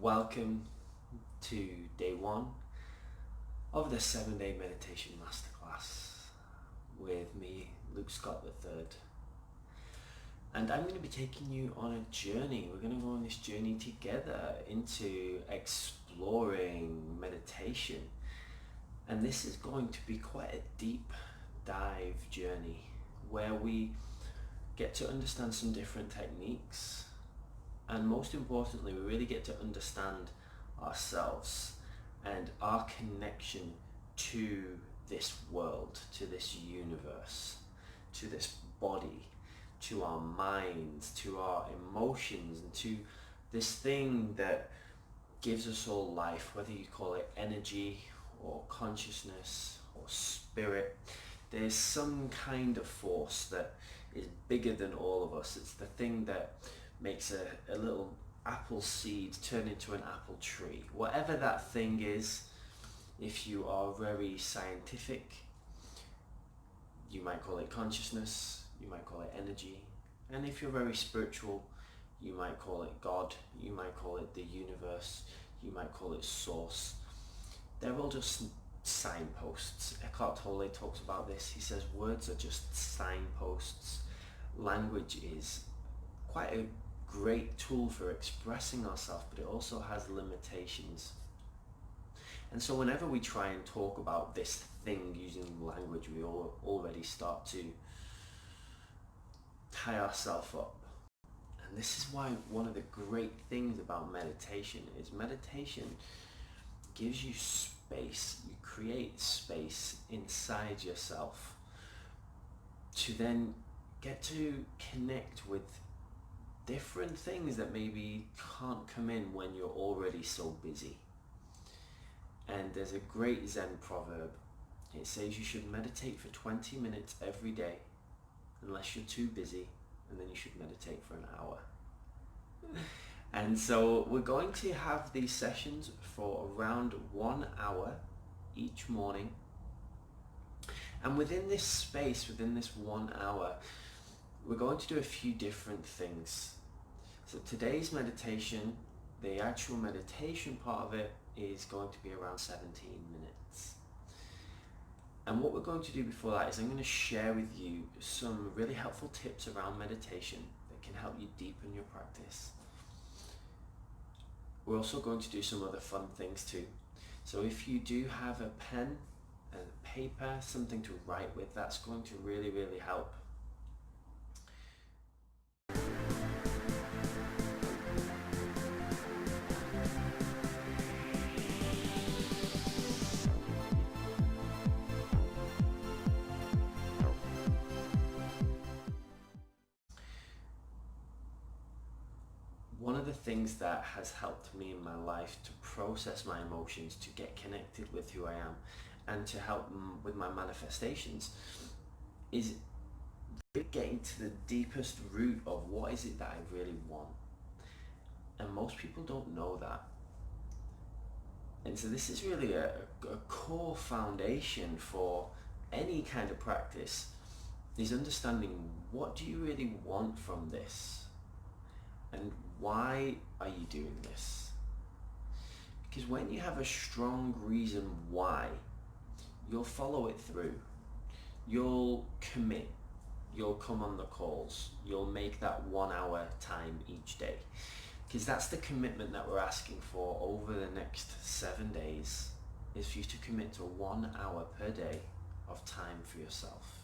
Welcome to day one of the 7-day Meditation Masterclass with me, Luke Scott III. And I'm going to be taking you on a journey. We're going to go on this journey together into exploring meditation. And this is going to be quite a deep dive journey where we get to understand some different techniques. And most importantly, we really get to understand ourselves and our connection to this world, to this universe, to this body, to our minds, to our emotions, and to this thing that gives us all life, whether you call it energy or consciousness or spirit. There's some kind of force that is bigger than all of us. It's the thing that makes a little apple seed turn into an apple tree. Whatever that thing is, if you are very scientific, you might call it consciousness, you might call it energy. And if you're very spiritual, you might call it God, you might call it the universe, you might call it source. They're all just signposts. Eckhart Tolle talks about this. He says words are just signposts. Language is quite a great tool for expressing ourselves, but it also has limitations. And so whenever we try and talk about this thing using language, we already start to tie ourselves up. And this is why one of the great things about meditation is meditation gives you space. You create space inside yourself to then get to connect with different things that maybe can't come in when you're already so busy. And there's a great Zen proverb. It says you should meditate for 20 minutes every day, unless you're too busy, and then you should meditate for an hour. And so we're going to have these sessions for around 1 hour each morning. And within this space, within this 1 hour, we're going to do a few different things. So today's meditation, the actual meditation part of it, is going to be around 17 minutes. And what we're going to do before that is I'm going to share with you some really helpful tips around meditation that can help you deepen your practice. We're also going to do some other fun things too. So if you do have a pen and paper, something to write with, that's going to really, really help. One of the things that has helped me in my life to process my emotions, to get connected with who I am, and to help with my manifestations is really getting to the deepest root of what is it that I really want. And most people don't know that. And so this is really a core foundation for any kind of practice, is understanding what do you really want from this? And why are you doing this? Because when you have a strong reason why, you'll follow it through. You'll commit. You'll come on the calls. You'll make that 1 hour time each day. Because that's the commitment that we're asking for over the next 7 days, is for you to commit to 1 hour per day of time for yourself.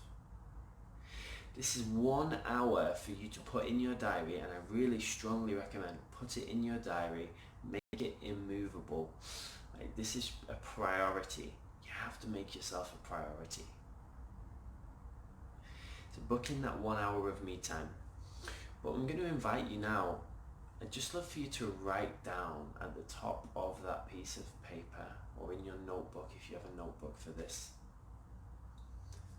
This is 1 hour for you to put in your diary, and I really strongly recommend put it in your diary, make it immovable. Like, this is a priority. You have to make yourself a priority. So book in that 1 hour of me time. But I'm going to invite you now, I'd just love for you to write down at the top of that piece of paper, or in your notebook if you have a notebook for this.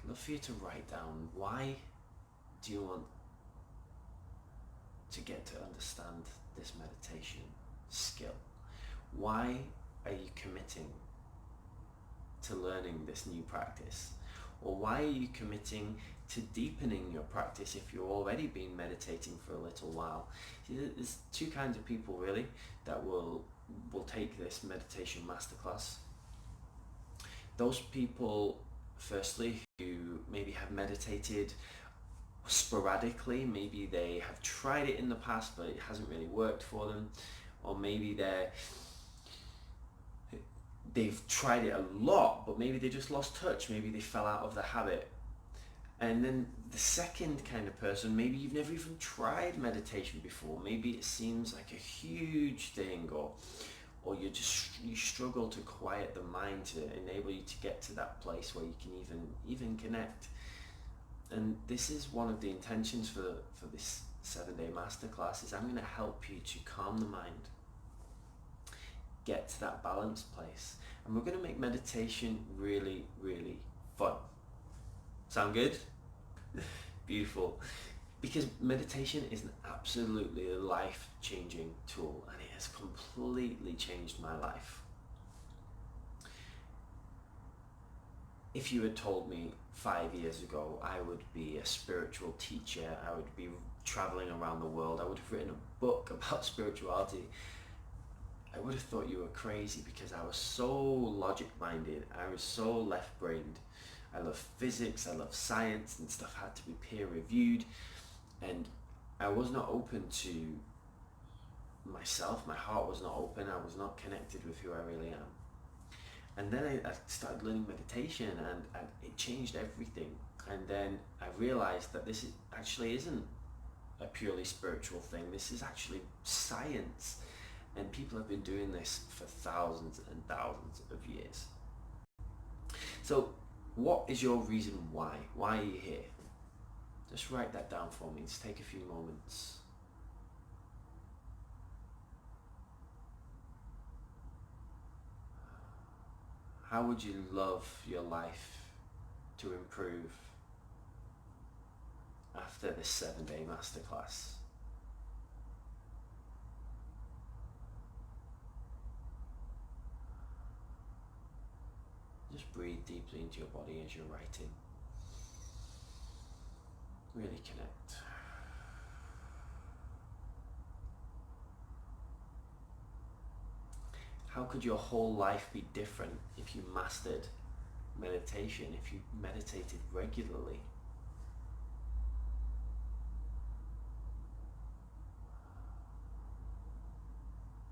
I'd love for you to write down, why do you want to get to understand this meditation skill? Why are you committing to learning this new practice? Or why are you committing to deepening your practice if you've already been meditating for a little while. See, there's two kinds of people really that will take this meditation masterclass. Those people, firstly, who maybe have meditated sporadically, maybe they have tried it in the past but it hasn't really worked for them, or maybe they've tried it a lot but maybe they just lost touch, maybe they fell out of the habit. And then the second kind of person, maybe you've never even tried meditation before, maybe it seems like a huge thing, or you struggle to quiet the mind to enable you to get to that place where you can even connect. And this is one of the intentions for this 7-day masterclass, is I'm going to help you to calm the mind, get to that balanced place, and we're going to make meditation really, really fun. Sound good? Beautiful. Because meditation is an absolutely life-changing tool, and it has completely changed my life. If you had told me 5 years ago I would be a spiritual teacher, I would be traveling around the world, I would have written a book about spirituality, I would have thought you were crazy, because I was so logic-minded, I was so left-brained. I love physics, I love science, and stuff had to be peer-reviewed, and I was not open to myself, my heart was not open, I was not connected with who I really am. And then I started learning meditation, and it changed everything. And then I realized that this actually isn't a purely spiritual thing, this is actually science, and people have been doing this for thousands and thousands of years. So what is your reason why? Why are you here? Just write that down for me. Just take a few moments. How would you love your life to improve after this 7-day masterclass? Just breathe deeply into your body as you're writing. Really connect. How could your whole life be different if you mastered meditation, if you meditated regularly?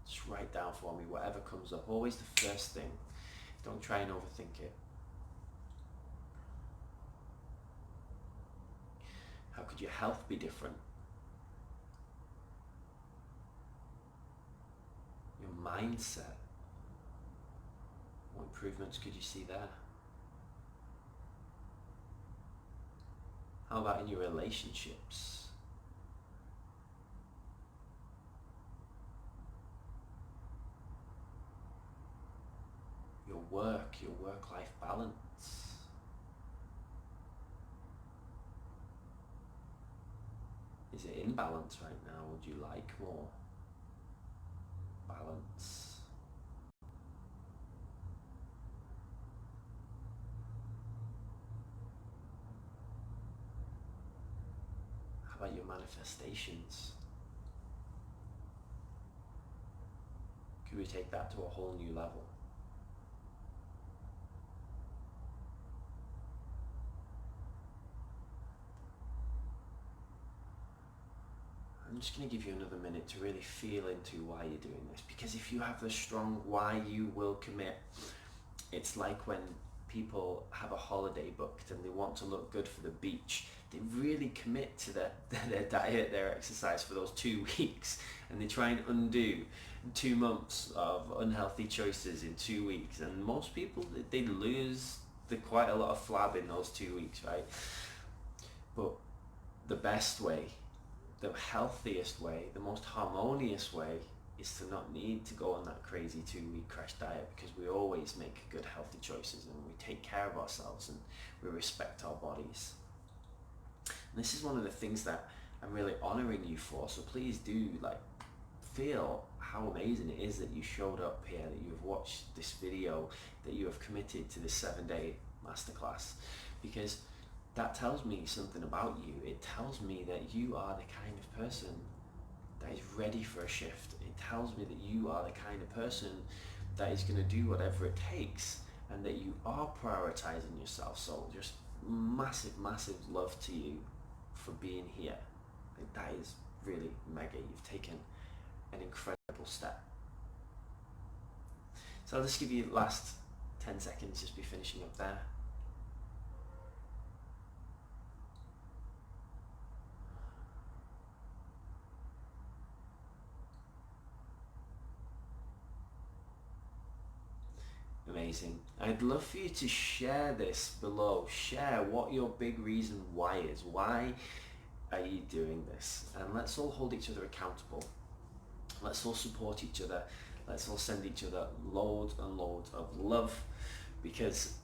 Just write down for me whatever comes up, always the first thing. Don't try and overthink it. How could your health be different? Your mindset. What improvements could you see there? How about in your relationships? Your work-life balance. Is it in balance right now? Would you like more balance? How about your manifestations? Could we take that to a whole new level? I'm just going to give you another minute to really feel into why you're doing this, because if you have the strong why, you will commit. It's like when people have a holiday booked and they want to look good for the beach, they really commit to their diet, their exercise for those 2 weeks, and they try and undo 2 months of unhealthy choices in 2 weeks, and most people, they lose quite a lot of flab in those 2 weeks, right? But the best way, the healthiest way, the most harmonious way is to not need to go on that crazy 2-week crash diet, because we always make good healthy choices and we take care of ourselves and we respect our bodies. And this is one of the things that I'm really honoring you for, so please do feel how amazing it is that you showed up here, that you've watched this video, that you have committed to this 7-day masterclass, because that tells me something about you. It tells me that you are the kind of person that is ready for a shift. It tells me that you are the kind of person that is going to do whatever it takes, and that you are prioritizing yourself. So just massive, massive love to you for being here. Like, that is really mega. You've taken an incredible step. So I'll just give you the last 10 seconds, just be finishing up there. Amazing. I'd love for you to share this below. Share what your big reason why is. Why are you doing this? And let's all hold each other accountable. Let's all support each other. Let's all send each other loads and loads of love, because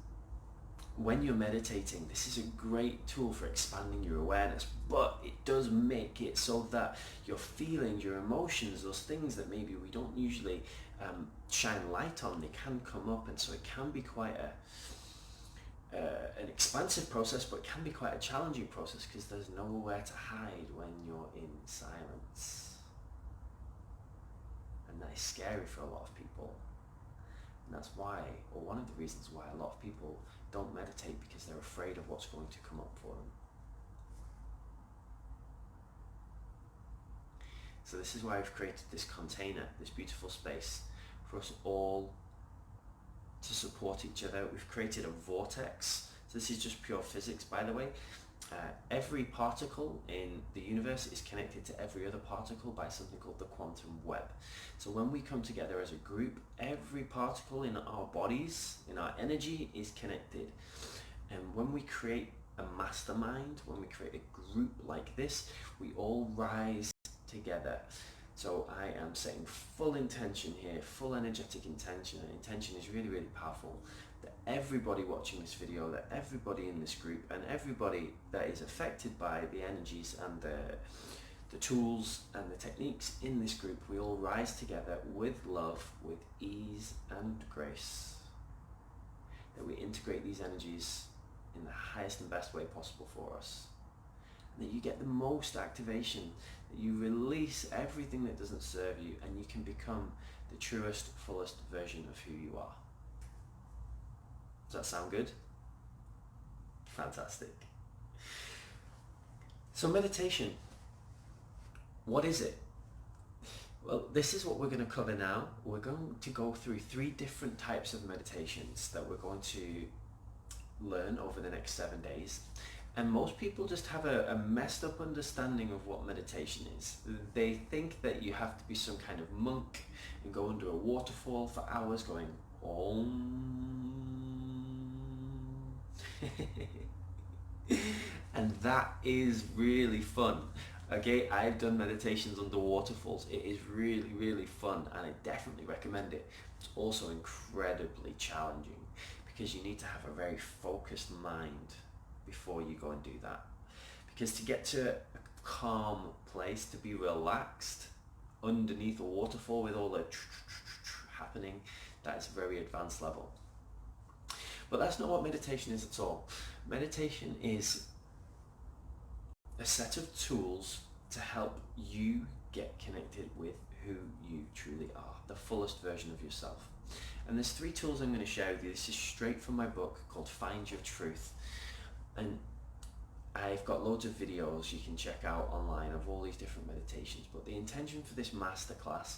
when you're meditating, this is a great tool for expanding your awareness, but it does make it so that your feelings, your emotions, those things that maybe we don't usually shine light on, they can come up, and so it can be quite an expansive process, but it can be quite a challenging process because there's nowhere to hide when you're in silence. And that is scary for a lot of people. And that's why, or one of the reasons why, a lot of people don't meditate, because they're afraid of what's going to come up for them. So this is why I've created this container, this beautiful space for us all to support each other. We've created a vortex. So this is just pure physics, by the way. Every particle in the universe is connected to every other particle by something called the quantum web. So when we come together as a group, every particle in our bodies, in our energy, is connected. And when we create a mastermind, when we create a group like this, we all rise together. So I am setting full intention here, full energetic intention, and intention is really, really powerful. That everybody watching this video, that everybody in this group, and everybody that is affected by the energies and the tools and the techniques in this group, we all rise together with love, with ease and grace. That we integrate these energies in the highest and best way possible for us. And that you get the most activation, that you release everything that doesn't serve you, and you can become the truest, fullest version of who you are. Does that sound good? Fantastic. So meditation, what is it? Well, this is what we're going to cover now. We're going to go through 3 different types of meditations that we're going to learn over the next 7 days. And most people just have a messed up understanding of what meditation is. They think that you have to be some kind of monk and go under a waterfall for hours going Om. And that is really fun. Okay, I've done meditations under waterfalls. It is really, really fun, and I definitely recommend it. It's also incredibly challenging because you need to have a very focused mind before you go and do that. Because to get to a calm place, to be relaxed underneath a waterfall with all the happening, that is a very advanced level. But that's not what meditation is at all. Meditation is a set of tools to help you get connected with who you truly are, the fullest version of yourself. And there's 3 tools I'm going to share with you. This is straight from my book called Find Your Truth. And I've got loads of videos you can check out online of all these different meditations. But the intention for this masterclass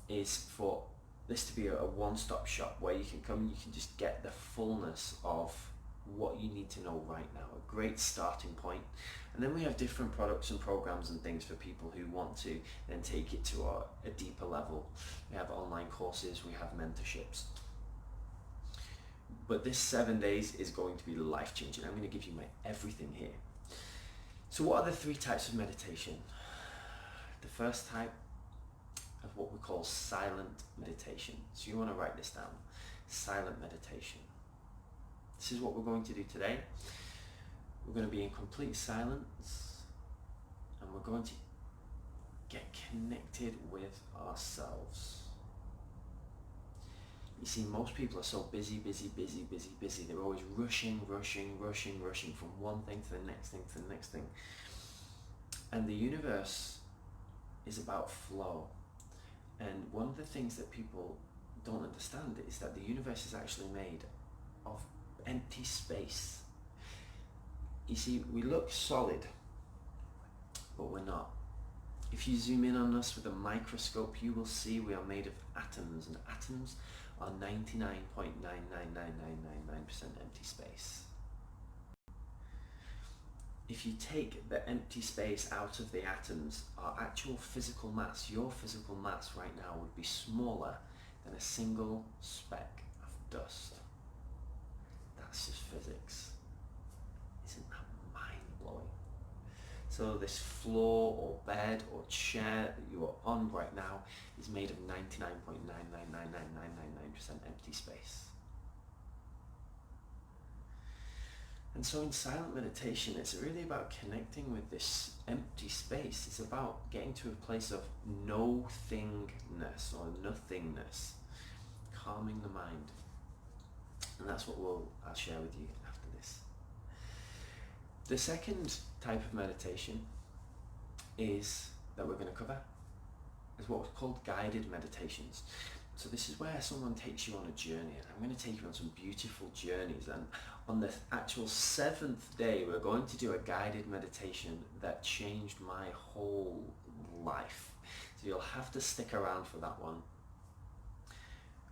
is for this to be a one-stop shop where you can come and you can just get the fullness of what you need to know right now, a great starting point. And then we have different products and programs and things for people who want to then take it to a deeper level. We have online courses, we have mentorships. But this 7 days is going to be life-changing. I'm going to give you my everything here. So what are the 3 types of meditation? The first type of what we call silent meditation. So you want to write this down. Silent meditation. This is what we're going to do today. We're going to be in complete silence, and we're going to get connected with ourselves. You see, most people are so busy. They're always rushing from one thing to the next thing. And the universe is about flow. And one of the things that people don't understand is that the universe is actually made of empty space. You see, we look solid, but we're not. If you zoom in on us with a microscope, you will see we are made of atoms, and atoms are 99.99999% empty space. If you take the empty space out of the atoms, our actual physical mass, your physical mass right now, would be smaller than a single speck of dust. That's just physics. Isn't that mind-blowing? So this floor or bed or chair that you are on right now is made of 99.9999999% empty space. And so in silent meditation, it's really about connecting with this empty space. It's about getting to a place of no-thingness or nothingness, calming the mind. And that's what I'll share with you after this. The second type of meditation that we're going to cover is what's called guided meditations. So this is where someone takes you on a journey, and I'm going to take you on some beautiful journeys. And on the actual 7th day, we're going to do a guided meditation that changed my whole life. So you'll have to stick around for that one.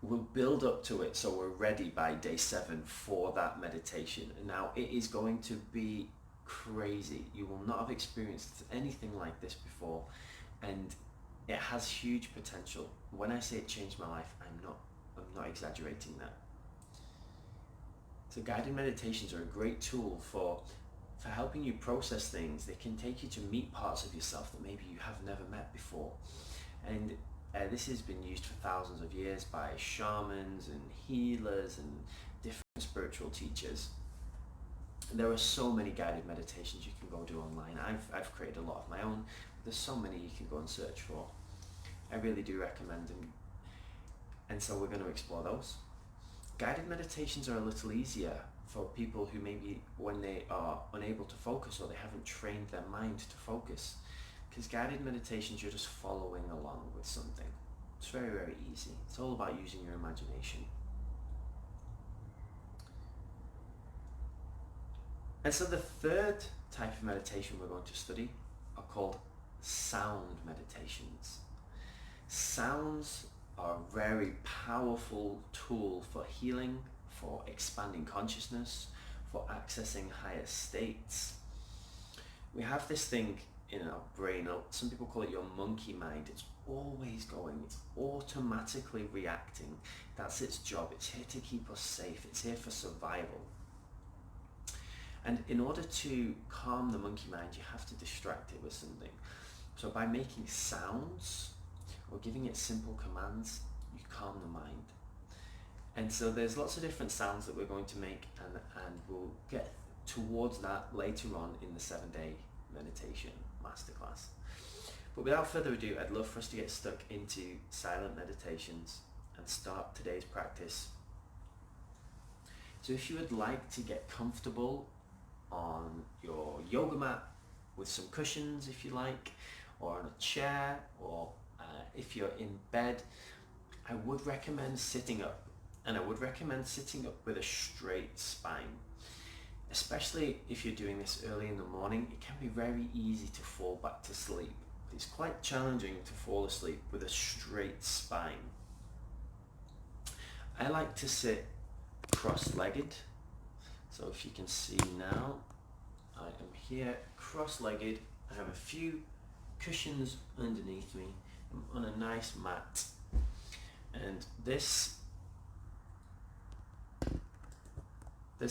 We'll build up to it so we're ready by day 7 for that meditation. And now it is going to be crazy. You will not have experienced anything like this before, and it has huge potential. When I say it changed my life, I'm not exaggerating that. So guided meditations are a great tool for helping you process things. They can take you to meet parts of yourself that maybe you have never met before. And this has been used for thousands of years by shamans and healers and different spiritual teachers. And there are so many guided meditations you can go do online. I've created a lot of my own. There's so many you can go and search for. I really do recommend them. And so we're going to explore those. Guided meditations are a little easier for people who maybe when they are unable to focus or they haven't trained their mind to focus. Because guided meditations, you're just following along with something. It's very, very easy. It's all about using your imagination. And so the third type of meditation we're going to study are called sound meditations. Sounds are a very powerful tool for healing, for expanding consciousness, for accessing higher states. We have this thing in our brain, some people call it your monkey mind. It's always going, it's automatically reacting. That's its job. It's here to keep us safe. It's here for survival. And in order to calm the monkey mind, you have to distract it with something. So by making sounds or giving it simple commands, you calm the mind. And so there's lots of different sounds that we're going to make, and we'll get towards that later on in the 7-day meditation masterclass. But without further ado, I'd love for us to get stuck into silent meditations and start today's practice. So if you would like to get comfortable on your yoga mat with some cushions if you like, or on a chair, or if you're in bed, I would recommend sitting up. And I would recommend sitting up with a straight spine. Especially if you're doing this early in the morning, it can be very easy to fall back to sleep. It's quite challenging to fall asleep with a straight spine. I like to sit cross-legged. So if you can see now, I am here cross-legged. I have a few cushions underneath me. I'm on a nice mat. And there's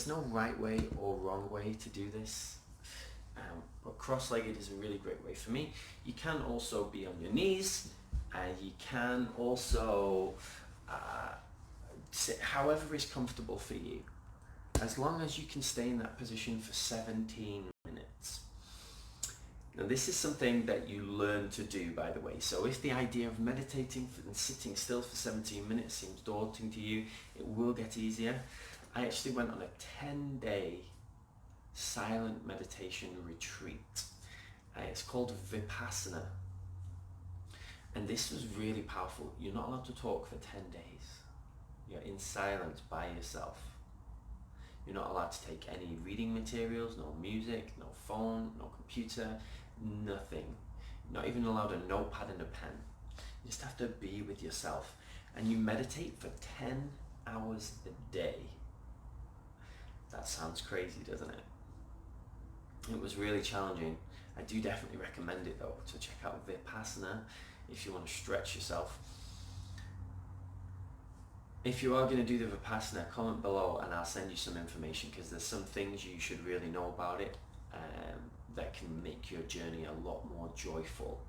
no right way or wrong way to do this. But cross-legged is a really great way for me. You can also be on your knees, and you can also sit however is comfortable for you, as long as you can stay in that position for 17 minutes. Now this is something that you learn to do, by the way. So if the idea of meditating and sitting still for 17 minutes seems daunting to you, it will get easier. I actually went on a 10-day silent meditation retreat. It's called Vipassana. And this was really powerful. You're not allowed to talk for 10 days. You're in silence by yourself. You're not allowed to take any reading materials, no music, no phone, no computer, nothing. You're not even allowed a notepad and a pen. You just have to be with yourself. And you meditate for 10 hours a day. That sounds crazy, doesn't it? It was really challenging. I do definitely recommend it though, to check out Vipassana if you want to stretch yourself. If you are going to do the Vipassana, comment below and I'll send you some information, because there's some things you should really know about it that can make your journey a lot more joyful.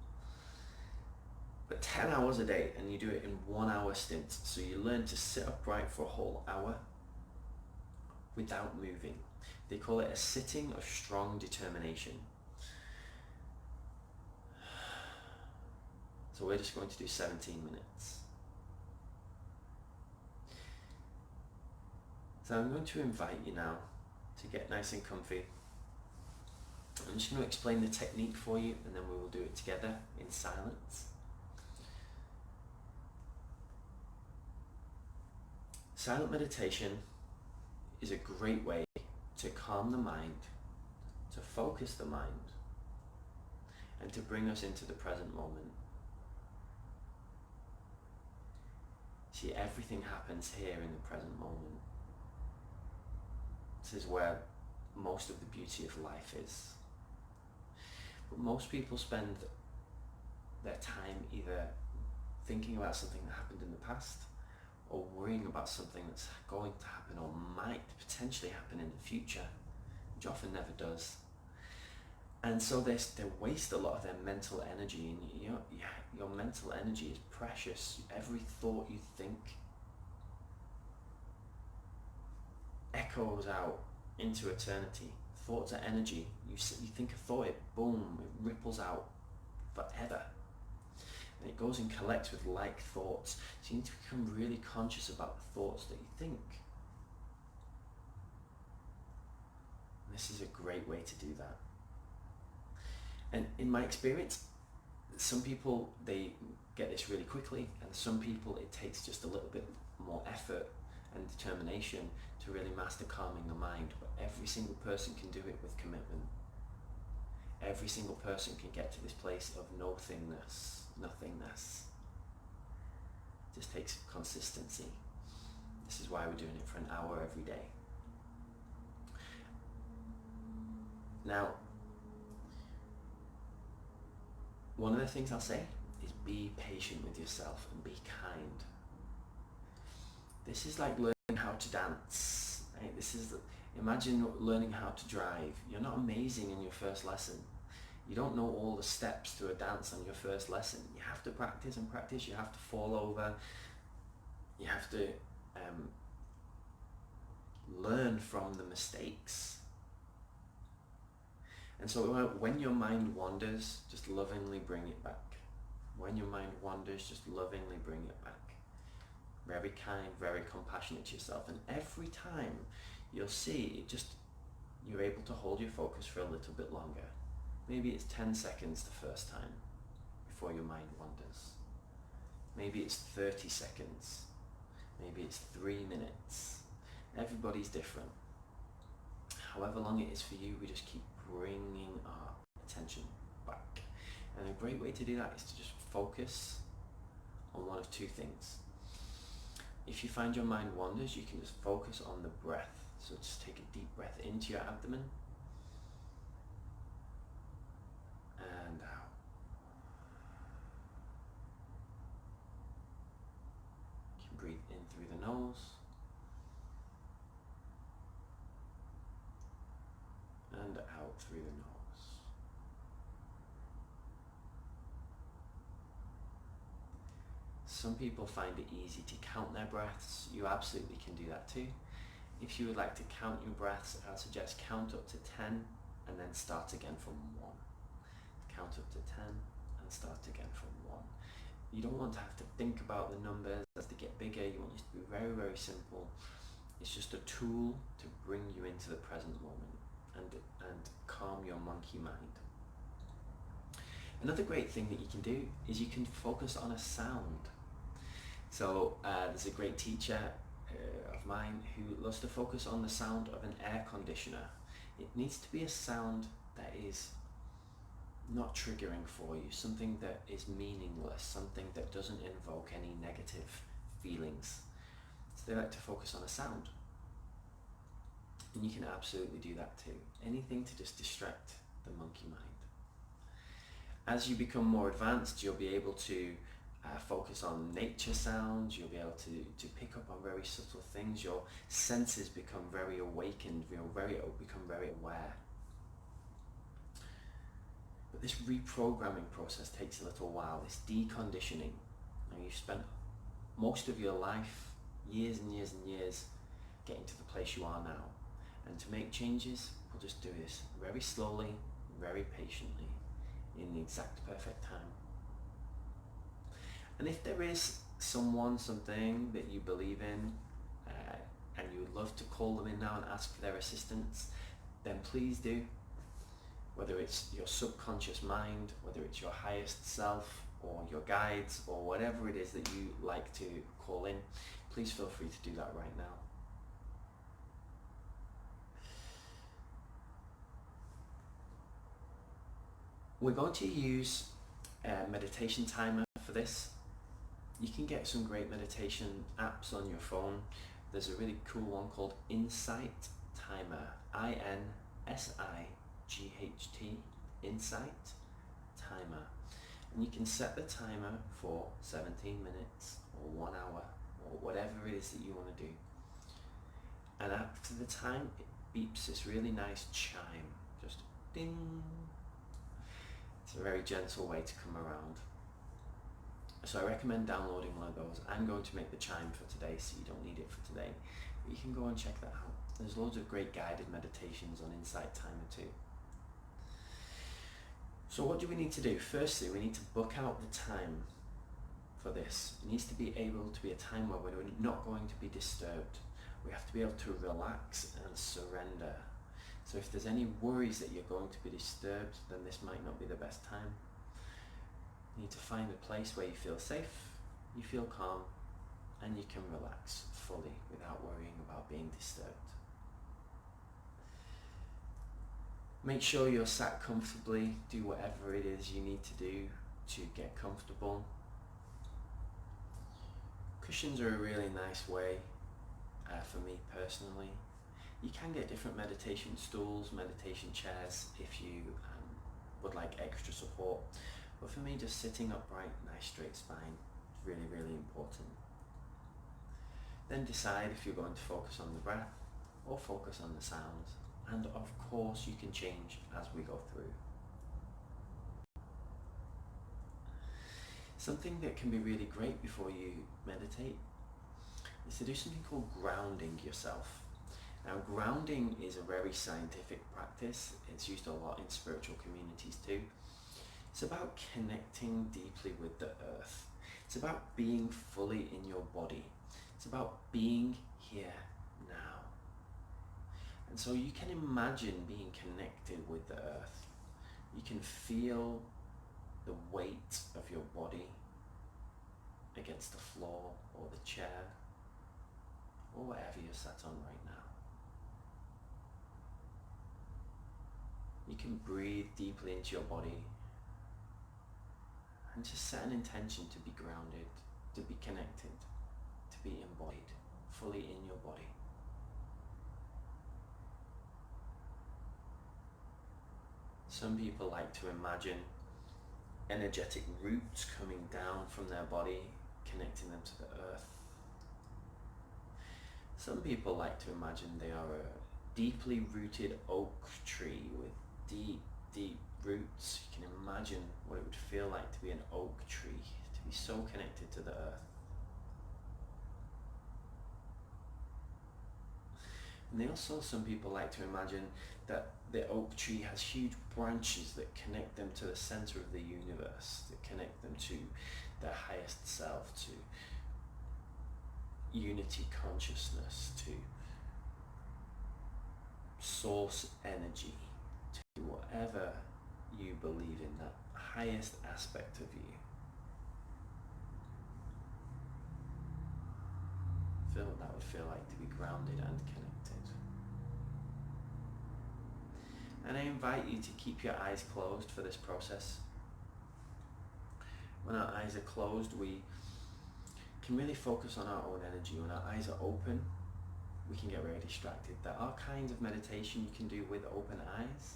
But 10 hours a day, and you do it in 1 hour stints. So you learn to sit upright for a whole hour without moving. They call it a sitting of strong determination. So we're just going to do 17 minutes. So I'm going to invite you now to get nice and comfy. I'm just going to explain the technique for you, and then we will do it together in silence. Silent meditation is a great way to calm the mind, to focus the mind, and to bring us into the present moment. See, everything happens here in the present moment. This is where most of the beauty of life is. But most people spend their time either thinking about something that happened in the past, or worrying about something that's going to happen or might potentially happen in the future, which often never does. And so they waste a lot of their mental energy, and your mental energy is precious. Every thought you think echoes out into eternity. Thoughts are energy. You think a thought, it boom, it ripples out forever. And it goes and collects with like thoughts. So you need to become really conscious about the thoughts that you think. And this is a great way to do that. And in my experience, some people, they get this really quickly, and some people it takes just a little bit more effort and determination to really master calming the mind. But every single person can do it with commitment. Every single person can get to this place of nothingness, nothingness. It just takes consistency. This is why we're doing it for an hour every day. Now, one of the things I'll say is be patient with yourself and be kind. This is like learning how to dance. Right? Imagine learning how to drive. You're not amazing in your first lesson. You don't know all the steps to a dance on your first lesson. You have to practice and practice. You have to fall over. You have to learn from the mistakes. And so when your mind wanders, just lovingly bring it back. When your mind wanders, just lovingly bring it back. Very kind, very compassionate to yourself. And every time you'll see, you're able to hold your focus for a little bit longer. Maybe it's 10 seconds the first time before your mind wanders. Maybe it's 30 seconds. Maybe it's 3 minutes. Everybody's different. However long it is for you, we just keep bringing our attention back. And a great way to do that is to just focus on one of two things. If you find your mind wanders, you can just focus on the breath. So just take a deep breath into your abdomen and out. You can breathe in through the nose and out through the nose. Some people find it easy to count their breaths. You absolutely can do that too. If you would like to count your breaths, I'd suggest count up to 10 and then start again from 1. count up to 10 and start again from 1. You don't want to have to think about the numbers as they get bigger. You want it to be very, very simple. It's just a tool to bring you into the present moment and calm your monkey mind. Another great thing that you can do is you can focus on a sound. So there's a great teacher of mine who loves to focus on the sound of an air conditioner. It needs to be a sound that is not triggering for you, something that is meaningless, something that doesn't invoke any negative feelings. So they like to focus on a sound. And you can absolutely do that too. Anything to just distract the monkey mind. As you become more advanced, you'll be able to focus on nature sounds. You'll be able to pick up on very subtle things. Your senses become very awakened. You'll become very aware. But this reprogramming process takes a little while, this deconditioning. Now you've spent most of your life, years and years and years, getting to the place you are now. And to make changes, we'll just do this very slowly, very patiently, in the exact perfect time. And if there is someone, something that you believe in, and you would love to call them in now and ask for their assistance, then please do. Whether it's your subconscious mind, whether it's your highest self, or your guides, or whatever it is that you like to call in, please feel free to do that right now. We're going to use a meditation timer for this. You can get some great meditation apps on your phone. There's a really cool one called Insight Timer, INSIGHT, Insight Timer. And you can set the timer for 17 minutes or 1 hour or whatever it is that you want to do. And after the time, it beeps this really nice chime, just ding. It's a very gentle way to come around. So I recommend downloading one of those. I'm going to make the chime for today, so you don't need it for today. But you can go and check that out. There's loads of great guided meditations on Insight Timer too. So what do we need to do? Firstly, we need to book out the time for this. It needs to be able to be a time where we're not going to be disturbed. We have to be able to relax and surrender. So if there's any worries that you're going to be disturbed, then this might not be the best time. You need to find a place where you feel safe, you feel calm, and you can relax fully without worrying about being disturbed. Make sure you're sat comfortably. Do whatever it is you need to do to get comfortable. Cushions are a really nice way for me personally. You can get different meditation stools, meditation chairs if you would like extra support. But for me, just sitting upright, nice straight spine is really, really important. Then decide if you're going to focus on the breath or focus on the sounds. And of course, you can change as we go through. Something that can be really great before you meditate is to do something called grounding yourself. Now, grounding is a very scientific practice. It's used a lot in spiritual communities too. It's about connecting deeply with the earth. It's about being fully in your body. It's about being here now. And so you can imagine being connected with the earth. You can feel the weight of your body against the floor or the chair or whatever you're sat on right now. You can breathe deeply into your body and just set an intention to be grounded, to be connected, to be embodied, fully in your body. Some people like to imagine energetic roots coming down from their body, connecting them to the earth. Some people like to imagine they are a deeply rooted oak tree with deep, deep roots. You can imagine what it would feel like to be an oak tree, to be so connected to the earth. And they also, some people like to imagine that the oak tree has huge branches that connect them to the center of the universe, that connect them to their highest self, to unity consciousness, to source energy, to whatever you believe in, that highest aspect of you. Feel what that would feel like to be grounded and connected. And I invite you to keep your eyes closed for this process. When our eyes are closed, we can really focus on our own energy. When our eyes are open, we can get very distracted. There are kinds of meditation you can do with open eyes.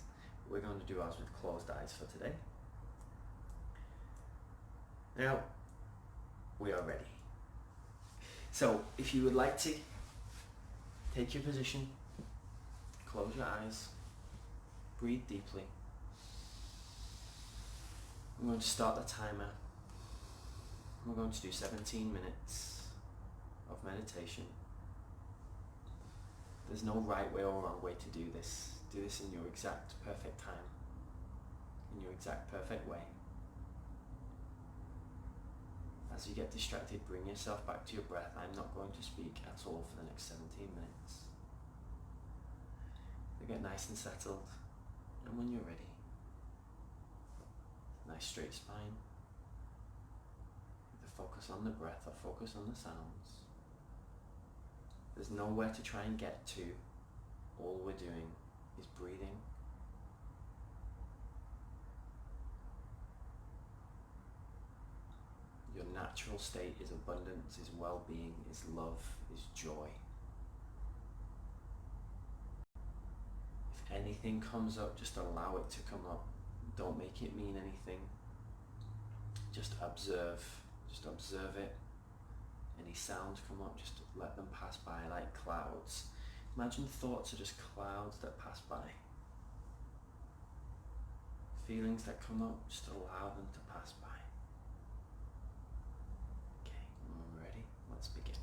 We're going to do ours with closed eyes for today. Now, we are ready. So, if you would like to, take your position, close your eyes, breathe deeply. I'm going to start the timer. We're going to do 17 minutes of meditation. There's no right way or wrong way to do this. Do this in your exact perfect time, in your exact perfect way. As you get distracted, bring yourself back to your breath. I'm not going to speak at all for the next 17 minutes. So get nice and settled, and when you're ready, nice straight spine. Either focus on the breath or focus on the sounds. There's nowhere to try and get to. All we're doing is breathing. Your natural state is abundance, is well-being, is love, is joy. If anything comes up, just allow it to come up. Don't make it mean anything. Just observe it. Any sounds come up, just let them pass by like clouds. Imagine thoughts are just clouds that pass by. Feelings that come up, just allow them to pass by. Okay, when we're ready, let's begin.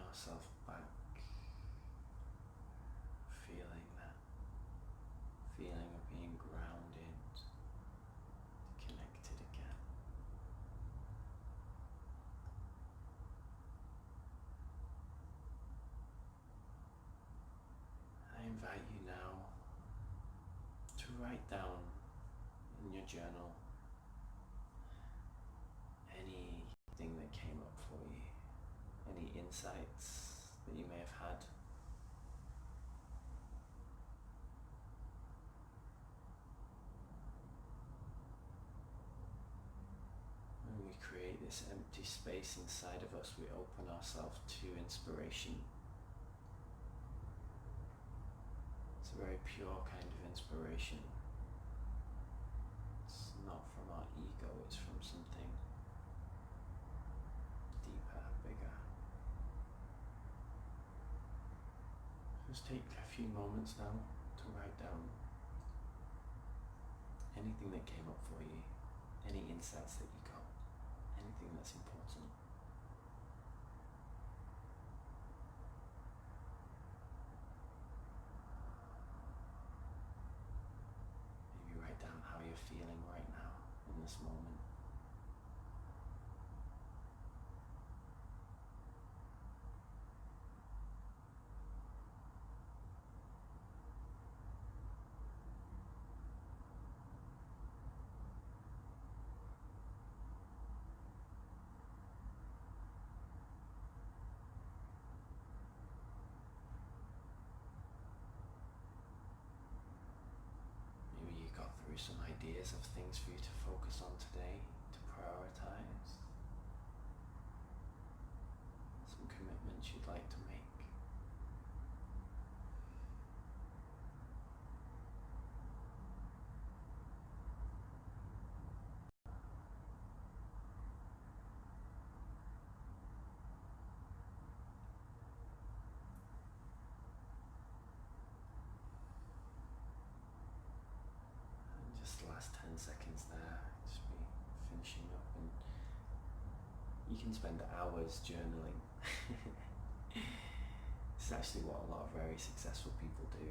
ourselves back, feeling that feeling of being grounded, connected again. I invite you now to write down in your journal anything that came up for you, any insights that you may have had. When we create this empty space inside of us, we open ourselves to inspiration. It's a very pure kind of inspiration. It's not from our ego, it's from something deeper, bigger. Just take a few moments now to write down anything that came up for you, any insights that you got, anything that's important. Maybe write down how you're feeling right now in this moment. Maybe you got through some ideas of things for you to focus on today, to prioritize, some commitments you'd like to make. And just the last 10 seconds there, just be finishing up, and you can spend hours journaling. It's actually what a lot of very successful people do.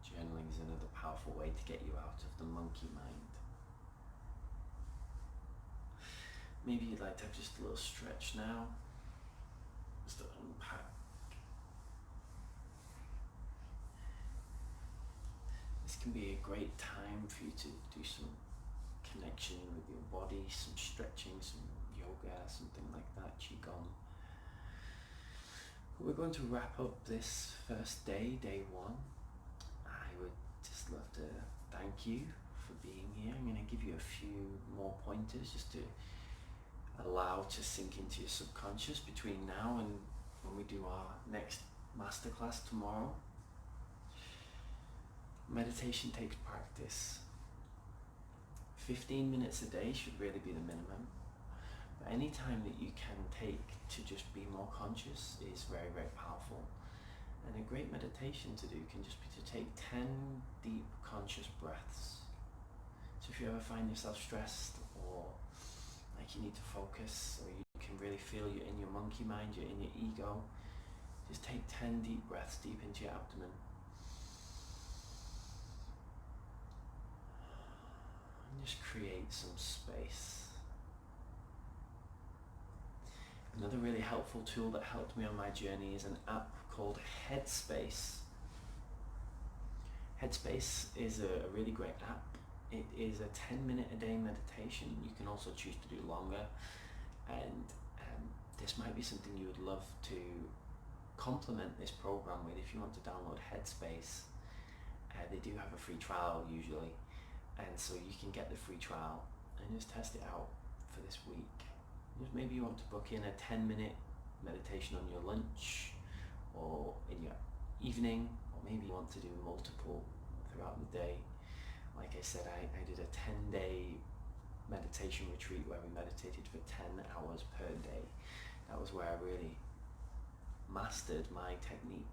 Journaling is another powerful way to get you out of the monkey mind. Maybe you'd like to have just a little stretch now, just to unpack. This can be a great time for you to do some connection with your body, some stretching, some yoga, something like that, qigong. We're going to wrap up this first day, day one. I would just love to thank you for being here. I'm going to give you a few more pointers just to allow to sink into your subconscious between now and when we do our next masterclass tomorrow. Meditation takes practice. 15 minutes a day should really be the minimum. But any time that you can take to just be more conscious is very, very powerful. And a great meditation to do can just be to take 10 deep conscious breaths. So if you ever find yourself stressed or like you need to focus, or you can really feel you're in your monkey mind, you're in your ego, just take 10 deep breaths deep into your abdomen. And just create some space. Another really helpful tool that helped me on my journey is an app called Headspace. Headspace is a really great app. It is a 10-minute a day meditation. You can also choose to do longer, and this might be something you would love to complement this program with. If you want to download Headspace, they do have a free trial usually, and so you can get the free trial and just test it out for this week. Just maybe you want to book in a 10-minute meditation on your lunch or in your evening, or maybe you want to do multiple throughout the day. Like I said, I did a 10-day meditation retreat where we meditated for 10 hours per day. That was where I really mastered my technique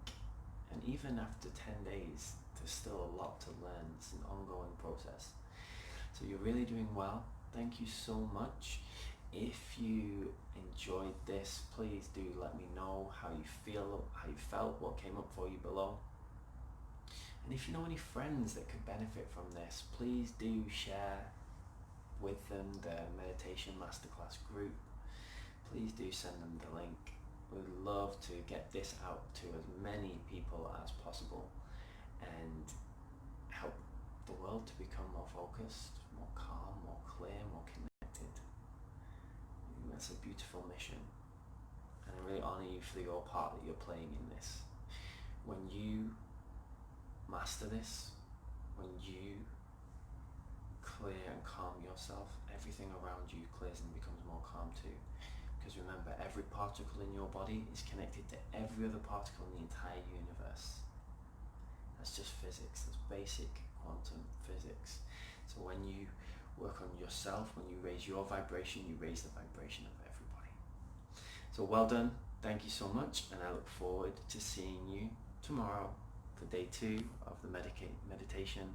And even after 10 days, there's still a lot to learn. It's an ongoing process. So you're really doing well. Thank you so much. If you enjoyed this, please do let me know how you feel, how you felt, what came up for you below. And if you know any friends that could benefit from this, please do share with them the Meditation Masterclass group. Please do send them the link. We'd love to get this out to as many people as possible and help the world to become more focused, more calm, more clear, more connected. That's a beautiful mission, and I really honour you for your part that you're playing in this. When you master this, when you clear and calm yourself, everything around you clears and becomes more calm too. Because remember, every particle in your body is connected to every other particle in the entire universe. That's just physics, that's basic quantum physics. So when you work on yourself, when you raise your vibration, you raise the vibration of everybody. So well done, thank you so much, and I look forward to seeing you tomorrow for day 2 of the Meditation